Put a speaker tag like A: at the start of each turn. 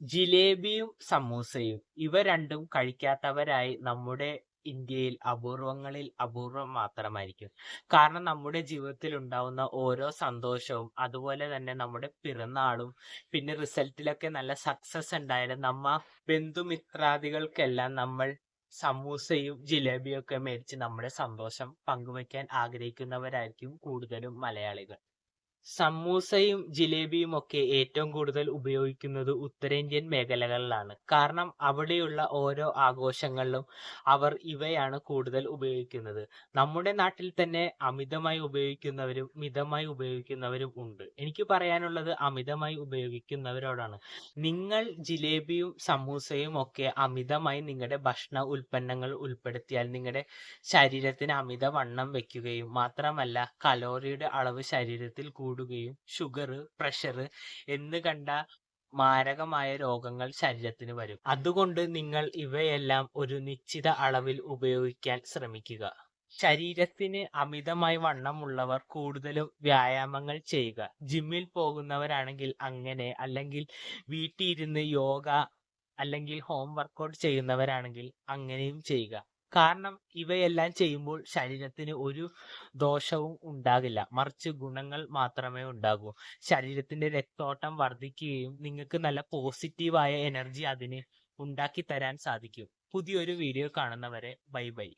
A: ജിലേബിയും സമൂസയും ഇവ രണ്ടും കഴിക്കാത്തവരായി നമ്മുടെ ഇന്ത്യയിൽ അപൂർവങ്ങളിൽ അപൂർവം മാത്രമായിരിക്കും. കാരണം നമ്മുടെ ജീവിതത്തിൽ ഉണ്ടാവുന്ന ഓരോ സന്തോഷവും അതുപോലെ തന്നെ നമ്മുടെ പിറന്നാളും പിന്നെ റിസൾട്ടിലൊക്കെ നല്ല സക്സസ് ഉണ്ടായാലും ബന്ധുമിത്രാദികൾക്കെല്ലാം നമ്മൾ സമൂസയും ജിലേബിയും ഒക്കെ മേടിച്ച് നമ്മുടെ സന്തോഷം പങ്കുവയ്ക്കാൻ ആഗ്രഹിക്കുന്നവരായിരിക്കും കൂടുതലും മലയാളികൾ. സമൂസയും ജിലേബിയും ഒക്കെ ഏറ്റവും കൂടുതൽ ഉപയോഗിക്കുന്നത് ഉത്തരേന്ത്യൻ മേഖലകളിലാണ്. കാരണം അവിടെയുള്ള ഓരോ ആഘോഷങ്ങളിലും അവർ ഇവയാണ് കൂടുതൽ ഉപയോഗിക്കുന്നത്. നമ്മുടെ നാട്ടിൽ തന്നെ അമിതമായി ഉപയോഗിക്കുന്നവരും മിതമായി ഉപയോഗിക്കുന്നവരും ഉണ്ട്. എനിക്ക് പറയാനുള്ളത് അമിതമായി ഉപയോഗിക്കുന്നവരോടാണ്. നിങ്ങൾ ജിലേബിയും സമൂസയും ഒക്കെ അമിതമായി നിങ്ങളുടെ ഭക്ഷണ ഉൽപ്പന്നങ്ങൾ ഉൾപ്പെടുത്തിയാൽ നിങ്ങളുടെ ശരീരത്തിന് അമിതവണ്ണം വെക്കുകയും മാത്രമല്ല കലോറിയുടെ അളവ് ശരീരത്തിൽ കൂടുകയും ഷുഗർ, പ്രഷർ എന്ന് കണ്ട മാരകമായ രോഗങ്ങൾ ശരീരത്തിന് വരും. അതുകൊണ്ട് നിങ്ങൾ ഇവയെല്ലാം ഒരു നിശ്ചിത അളവിൽ ഉപയോഗിക്കാൻ ശ്രമിക്കുക. ശരീരത്തിന് അമിതമായി വണ്ണമുള്ളവർ കൂടുതലും വ്യായാമങ്ങൾ ചെയ്യുക. ജിമ്മിൽ പോകുന്നവരാണെങ്കിൽ അങ്ങനെ, അല്ലെങ്കിൽ വീട്ടിലിരുന്ന് യോഗ അല്ലെങ്കിൽ ഹോം വർക്കൗട്ട് ചെയ്യുന്നവരാണെങ്കിൽ അങ്ങനെയും ചെയ്യുക. കാരണം ഇവയെല്ലാം ചെയ്യുമ്പോൾ ശരീരത്തിന് ഒരു ദോഷവും ഉണ്ടാകില്ല, മറിച്ച് ഗുണങ്ങൾ മാത്രമേ ഉണ്ടാകൂ. ശരീരത്തിന്റെ രക്തോട്ടം വർദ്ധിക്കുകയും നിങ്ങൾക്ക് നല്ല പോസിറ്റീവായ എനർജി അതിന് ഉണ്ടാക്കി തരാൻ സാധിക്കും. പുതിയൊരു വീഡിയോ കാണുന്നവരെ ബൈ ബൈ.